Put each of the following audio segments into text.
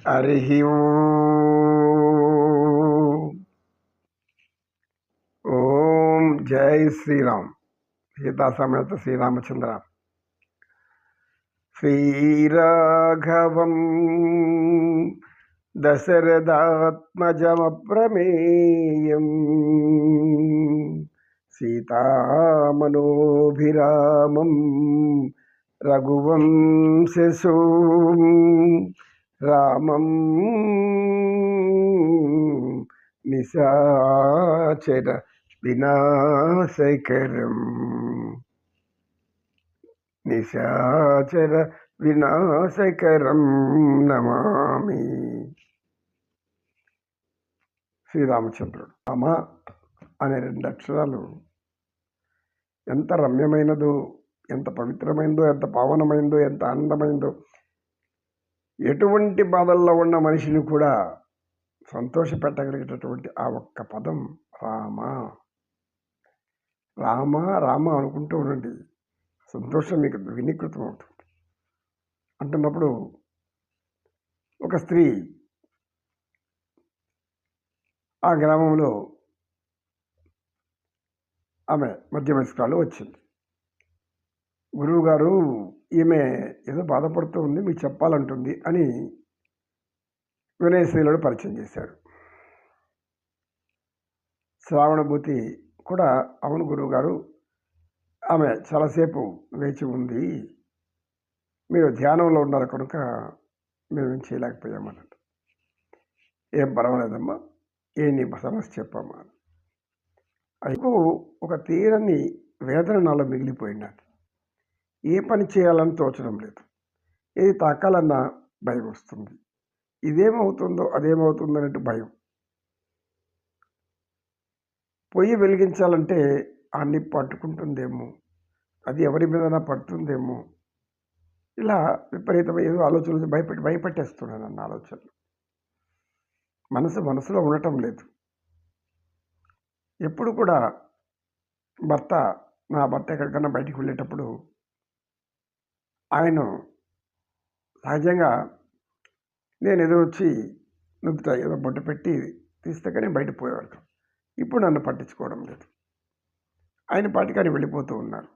హరి ఓం జై శ్రీరామ్. సీతా సమేత శ్రీరామచంద్ర. శ్రీరాఘవం దశరథాత్మజమప్రమేయం సీతామనోభిరామం రఘువంశసోం రామం నిశాచర వినాశకరం నిశాచర వినాశకరం నమామి. శ్రీరామచంద్రుడు. రామ అనే 2 అక్షరాలు ఎంత రమ్యమైనదో, ఎంత పవిత్రమైందో, ఎంత పావనమైందో, ఎంత ఆనందమైందో, ఎటువంటి బాధల్లో ఉన్న మనిషిని కూడా సంతోషపెట్టగలిగేటటువంటి ఆ ఒక్క పదం రామ. రామ రామ అనుకుంటూ ఉండండి, సంతోషం మీకు వినీకృతం అవుతుంది. అంటున్నప్పుడు ఒక స్త్రీ ఆ గ్రామంలో ఆమె మధ్య వయస్కురాలు వచ్చింది. గురువు గారు, ఈమె ఏదో బాధపడుతూ ఉంది, మీకు చెప్పాలంటుంది అని వినయశీలుడు పరిచయం చేశాడు. శ్రావణభూతి కూడా, అవును గురువు గారు, ఆమె చాలాసేపు వేచి ఉంది, మీరు ధ్యానంలో ఉన్నారు కనుక మేమేం చేయలేకపోయామన్నట్టు. ఏం పర్వాలేదమ్మా, నీ సమస్య చెప్పమ్మా. అయిపో ఒక తీరని వేదన నాలో మిగిలిపోయినట్టు. ఏ పని చేయాలని తోచడం లేదు, ఏది తాకాలన్నా భయం వస్తుంది, ఇదేమవుతుందో అదేమవుతుందో అన్నట్టు భయం. పొయ్యి వెలిగించాలంటే అన్ని పట్టుకుంటుందేమో, అది ఎవరి మీదైనా పడుతుందేమో, ఇలా విపరీతమైన ఏదో ఆలోచనలు భయపెట్టేస్తున్నాను అన్న ఆలోచనలు. మనసులో ఉండటం లేదు. ఎప్పుడు కూడా నా భర్త ఎక్కడికన్నా బయటికి వెళ్ళేటప్పుడు ఆయన సహజంగా నేను ఏదో వచ్చి నుదుట ఏదో బొట్టు పెట్టి తీస్తే కానీ బయట పోయేవారు. ఇప్పుడు నన్ను పట్టించుకోవడం లేదు. ఆయన పాటికాని వెళ్ళిపోతూ ఉన్నారు.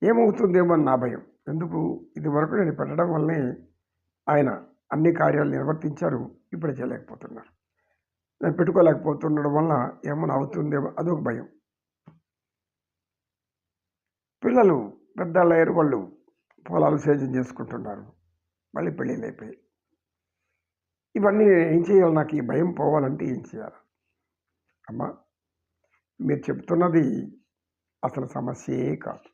ఏమవుతుందేమో అని నా భయం. ఎందుకు, ఇది వరకు నేను పెట్టడం వల్లనే ఆయన అన్ని కార్యాలు నిర్వర్తించారు, ఇప్పుడు చేయలేకపోతున్నారు. నేను పెట్టుకోలేకపోతుండడం వల్ల ఏమన్నా అవుతుందేమో అదొక భయం. పిల్లలు పెద్దవాళ్ళు అయ్యారు, వాళ్ళు పొలాలు సేద్యం చేసుకుంటున్నారు, మళ్ళీ పెళ్ళిళ్ళు అయిపోయి. ఇవన్నీ ఏం చేయాలి, నాకు ఈ భయం పోవాలంటే ఏం చేయాలి? అమ్మా, మీరు చెప్తున్నది అసలు సమస్యే కాదు.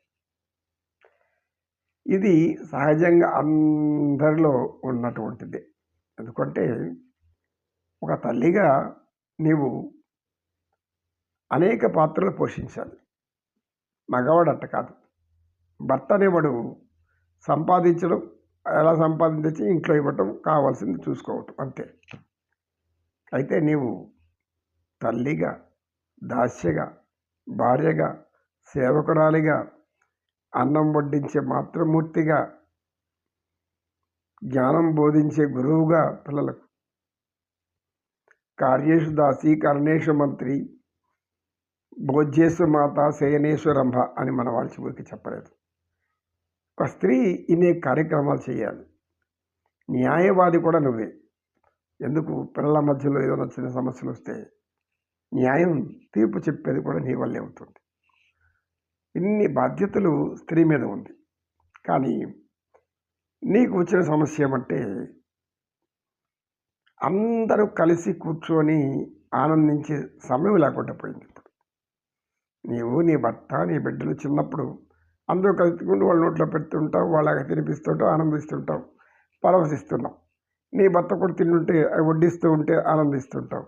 ఇది సహజంగా అందరిలో ఉన్నటువంటిదే. ఎందుకంటే ఒక తల్లిగా నీవు అనేక పాత్రలు పోషించాలి. మగవాడు అట్ట కాదు. భర్త అనేవాడు సంపాదించడం, ఎలా సంపాదించి ఇంట్లో ఇవ్వటం, కావాల్సింది చూసుకోవటం, అంతే. అయితే నీవు తల్లిగా, దాస్యగా, భార్యగా, సేవకురాలిగా, అన్నం వడ్డించే మాతృమూర్తిగా, జ్ఞానం బోధించే గురువుగా పిల్లలకు, కార్యేషు దాసి కర్ణేషు మంత్రి, భోజ్యేసు మాత శయనేషు రంభ అని మన వాళ్ళకి చెప్పలేదు. ఒక స్త్రీ ఇన్ని కార్యక్రమాలు చేయాలి. న్యాయవాది కూడా నువ్వే. ఎందుకు, పిల్లల మధ్యలో ఏదైనా చిన్న సమస్యలు వస్తే న్యాయం తీర్పు చెప్పేది కూడా నీ వల్లే అవుతుంది. ఇన్ని బాధ్యతలు స్త్రీ మీద ఉంది. కానీ నీకు వచ్చిన సమస్య ఏమంటే, అందరూ కలిసి కూర్చొని ఆనందించే సమయం లేకుండా పోయింది. ఇప్పుడు నీవు, నీ భర్త, నీ బిడ్డలు చిన్నప్పుడు అందరూ కలుసుకుంటూ వాళ్ళ నోట్లో పెడుతుంటావు, వాళ్ళకి తినిపిస్తుంటావు, ఆనందిస్తుంటావు, పరవశిస్తున్నావు. నీ భర్త కూడా తింటుంటే వడ్డిస్తూ ఉంటే ఆనందిస్తుంటావు.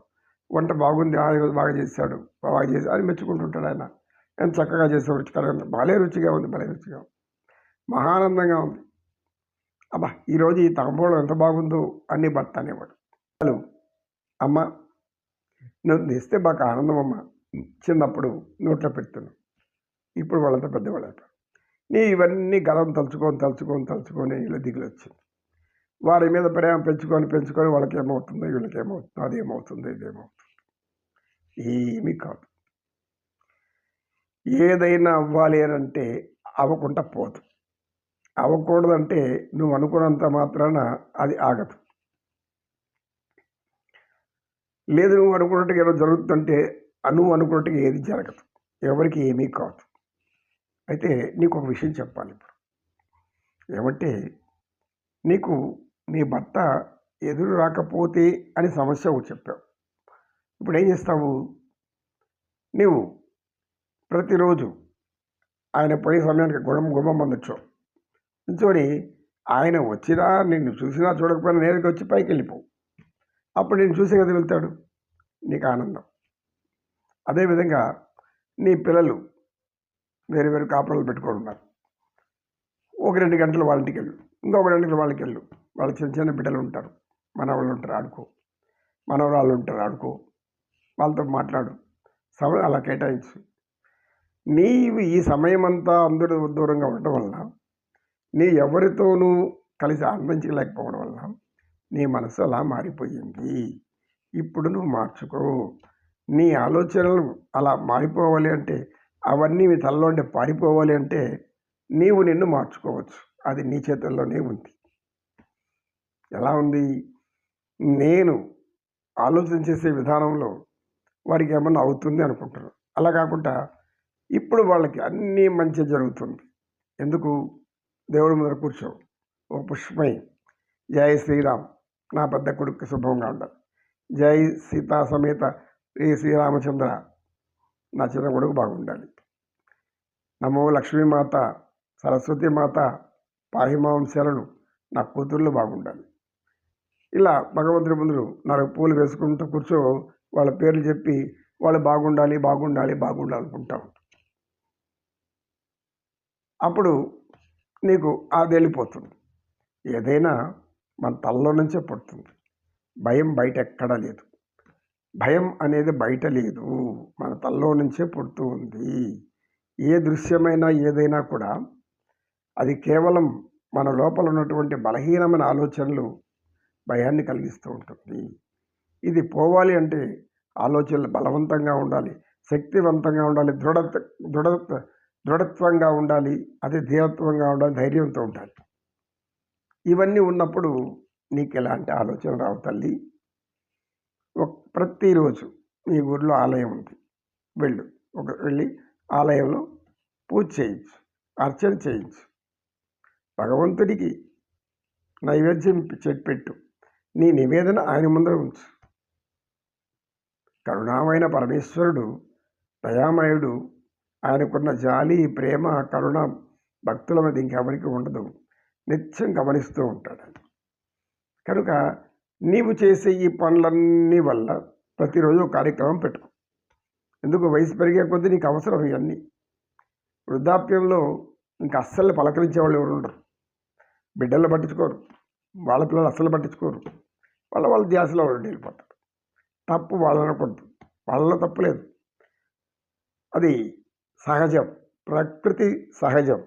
వంట బాగుంది, ఈరోజు బాగా చేశాడు అని మెచ్చుకుంటుంటాడు. ఆయన ఎంత చక్కగా చేసే రుచికరంగా, భలే రుచిగా ఉంది, భలే రుచిగా ఉంది, మహానందంగా ఉంది, అబ్బా ఈరోజు ఈ తాంబూలం ఎంత బాగుందో అని భర్త అనేవాడు. అమ్మ నువ్వు తెస్తే బాగా ఆనందం అమ్మ, చిన్నప్పుడు నోట్లో పెడుతున్నావు, ఇప్పుడు వాళ్ళంతా పెద్దవాళ్ళు అయిపోయారు. నీ ఇవన్నీ గతం తలుచుకొని ఇలా దిగులు వచ్చింది. వారి మీద ప్రేమ పెంచుకొని వాళ్ళకి ఏమవుతుందో వీళ్ళకి ఏమవుతుందో అదేమవుతుందో ఇదేమవుతుందో ఏమీ కాదు. ఏదైనా అవ్వాలి అని అంటే అవ్వకుండా పోదు. అవ్వకూడదంటే నువ్వు అనుకున్నంత మాత్రాన అది ఆగదు. లేదు నువ్వు అనుకున్నట్టుగా ఏదో జరుగుతుందంటే నువ్వు అనుకున్నట్టుగా ఏది జరగదు. ఎవరికి ఏమీ కాదు. అయితే నీకు ఒక విషయం చెప్పాలి ఇప్పుడు. ఏమంటే నీకు నీ భర్త ఎదురు రాకపోతే అని సమస్య ఒకటి చెప్పావు. ఇప్పుడు ఏం చేస్తావు? నీవు ప్రతిరోజు ఆయన పోయే సమయానికి గుమ్మం ముందు నిల్చొని ఆయన వచ్చినా నిన్ను చూసినా చూడకపోయినా నేరుగా వచ్చి పైకి వెళ్ళిపోవు. అప్పుడు నేను చూసే కదా వెళ్తాడు, నీకు ఆనందం. అదేవిధంగా నీ పిల్లలు వేరు వేరు కాపురాలు పెట్టుకొని ఉన్నారు. ఒక 2 గంటలు వాళ్ళ ఇంటికి వెళ్ళు, ఇంకొక 2 గంటలు వాళ్ళకి వెళ్ళు. వాళ్ళ చిన్న చిన్న బిడ్డలు ఉంటారు, మనవాళ్ళు ఉంటారు, ఆడుకో. మనవరాళ్ళు ఉంటారు, ఆడుకో. వాళ్ళతో మాట్లాడు, సమయం అలా కేటాయించు. నీవు ఈ సమయం అంతా అందరూ దూరంగా ఉండటం వల్ల నీ ఎవరితోనూ కలిసి ఆనందించలేకపోవడం వల్ల నీ మనసు అలా మారిపోయింది. ఇప్పుడు నువ్వు మార్చుకో. నీ ఆలోచనలు అలా మారిపోవాలి అంటే, అవన్నీ మీ తలలోండి పారిపోవాలి అంటే నీవు నిన్ను మార్చుకోవచ్చు. అది నీ చేతుల్లోనే ఉంది. ఎలా ఉంది? నేను ఆలోచన చేసే విధానంలో వారికి ఏమన్నా అవుతుంది అనుకుంటారు. అలా కాకుండా ఇప్పుడు వాళ్ళకి అన్నీ మంచి జరుగుతుంది. ఎందుకు? దేవుడి ముందర కూర్చో, ఒక పుష్పమై జై శ్రీరామ్, నా పెద్ద కొడుకు శుభంగా ఉండాలి. జై సీతా సమేత శ్రీరామచంద్ర, నా చిన్న కొడుకు బాగుండాలి. నమో లక్ష్మీమాత, సరస్వతి మాత, పాహిమాం శరణు, నా కూతుర్లు బాగుండాలి. ఇలా భగవంతుడి ముందు 4 పూలు వేసుకుంటూ కూర్చో, వాళ్ళ పేర్లు చెప్పి వాళ్ళు బాగుండాలి బాగుండాలి బాగుండాలి అనుకుంటాం. అప్పుడు నీకు అది వెళ్ళిపోతుంది. ఏదైనా మన తలలో నుంచే పుడుతుంది. భయం బయట ఎక్కడా లేదు. భయం అనేది బయట లేదు, మన తలలో నుంచే పుడుతూ ఉంది. ఏ దృశ్యమైనా ఏదైనా కూడా అది కేవలం మన లోపల ఉన్నటువంటి బలహీనమైన ఆలోచనలు భయాన్ని కలిగిస్తూ ఉంటుంది. ఇది పోవాలి అంటే ఆలోచనలు బలవంతంగా ఉండాలి, శక్తివంతంగా ఉండాలి, దృఢత్వంగా ఉండాలి, అదే ధీరత్వంగా ఉండాలి, ధైర్యంతో ఉండాలి. ఇవన్నీ ఉన్నప్పుడు నీకు ఎలాంటి ఆలోచన రావు తల్లి. ప్రతిరోజు మీ ఊర్లో ఆలయం ఉంది, వెళ్ళి ఆలయంలో పూజ చేయించు, అర్చన చేయించు, భగవంతుడికి నైవేద్యం పెట్టు. నీ నివేదన ఆయన ముందర ఉంచు. కరుణామైన పరమేశ్వరుడు, దయామయుడు, ఆయనకున్న జాలి, ప్రేమ, కరుణ భక్తుల మీద ఇంకెవరికి ఉండదు. నిత్యం గమనిస్తూ ఉంటాడు. కనుక నీవు చేసే ఈ పనులన్నీ వల్ల ప్రతిరోజు ఒక కార్యక్రమం పెట్టుకో. ఎందుకు? వయసు పెరిగే కొద్దీ నీకు అవసరం ఇవన్నీ. వృద్ధాప్యంలో ఇంకా అస్సలు పలకరించే వాళ్ళు ఎవరు ఉండరు. బిడ్డలు పట్టించుకోరు, వాళ్ళ పిల్లలు అస్సలు పట్టించుకోరు. వాళ్ళ ధ్యాసలో వెళ్ళిపోతారు. తప్పు వాళ్ళని అనకూడదు, వాళ్ళలో తప్పు లేదు. అది సహజం, ప్రకృతి సహజం,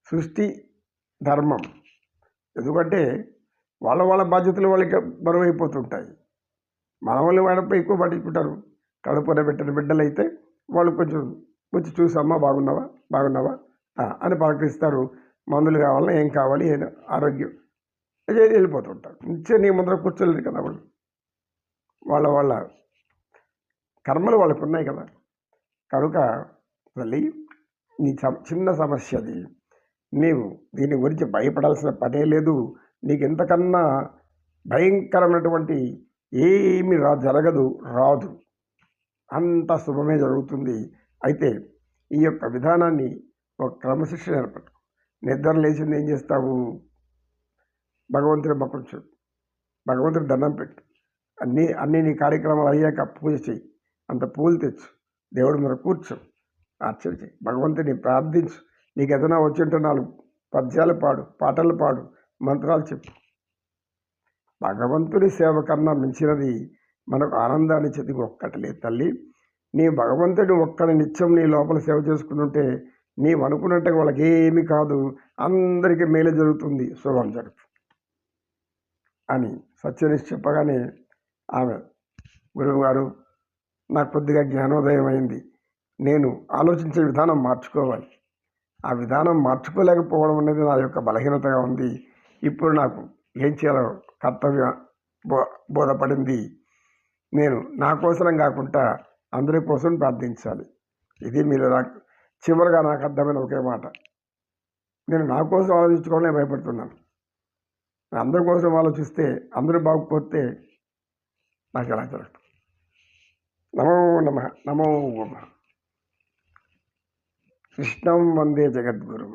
సృష్టి ధర్మం. ఎందుకంటే వాళ్ళ బాధ్యతలు వాళ్ళకి బరువైపోతుంటాయి. మన వాళ్ళు వాళ్ళపై ఎక్కువ పట్టించుకుంటారు. కడుపున పెట్టిన బిడ్డలు అయితే వాళ్ళు కొంచెం వచ్చి చూసమ్మా బాగున్నావా అని పలకరిస్తారు. మందులు కావాలన్నా ఏం కావాలి, ఏదో ఆరోగ్యం వెళ్ళిపోతుంటారు. నిత్యం నీ ముందర కూర్చోలేదు కదా వాళ్ళు. వాళ్ళ కర్మలు వాళ్ళకు ఉన్నాయి కదా. కనుక తల్లి, నీ చిన్న సమస్య అది. నీవు దీని గురించి భయపడాల్సిన పనే లేదు. నీకు ఎంతకన్నా భయంకరమైనటువంటి ఏమి జరగదు, రాదు. అంత శుభమే జరుగుతుంది. అయితే ఈ యొక్క విధానాన్ని ఒక క్రమశిక్షణ ఏర్పడు. నిద్ర లేచింది ఏం చేస్తావు? భగవంతుడి మొక్కలు చూడు, భగవంతుడి దండం పెట్టు. అన్నీ నీ కార్యక్రమాలు అయ్యాక పూజ చేయి. అంత పూలు తెచ్చు, దేవుడి మీద కూర్చో, అర్చన చేయి, భగవంతుని ప్రార్థించు. నీకు ఏదైనా వచ్చి ఉంటే 4 పద్యాలు పాడు, పాటలు పాడు, మంత్రాలు చెప్పు. భగవంతుని సేవ కన్నా మించినది మనకు ఆనందాన్ని ఇచ్చేది ఒక్కటి లేదు తల్లి. నీ భగవంతుడి ఒక్కడి నిత్యం నీ లోపల సేవ చేసుకుంటుంటే నీవు అనుకున్నట్టుగా వాళ్ళకి ఏమీ కాదు, అందరికీ మేలు జరుగుతుంది, శుభం జరుగుతుంది. అని సత్యనిష్ చెప్పగానే ఆమె, గురువుగారు నాకు కొద్దిగా జ్ఞానోదయం అయింది, నేను ఆలోచించే విధానం మార్చుకోవాలి, ఆ విధానం మార్చుకోలేకపోవడం అనేది నా యొక్క బలహీనతగా ఉంది, ఇప్పుడు నాకు ఏం చేయాలో కర్తవ్యం బోధపడింది, నేను నా కోసం కాకుండా అందరి కోసం ప్రార్థించాలి. ఇది మీరు నాకు చివరిగా నాకు అర్థమైన ఒకే మాట. నేను నా కోసం ఆలోచించుకోవడమే భయపడుతున్నాను. అందరి కోసం ఆలోచిస్తే అందరూ బాగుపోతే నాకు ఎలా జరుగుతుంది? నమో నమ నమో నమ. కృష్ణం వందే జగద్గురు.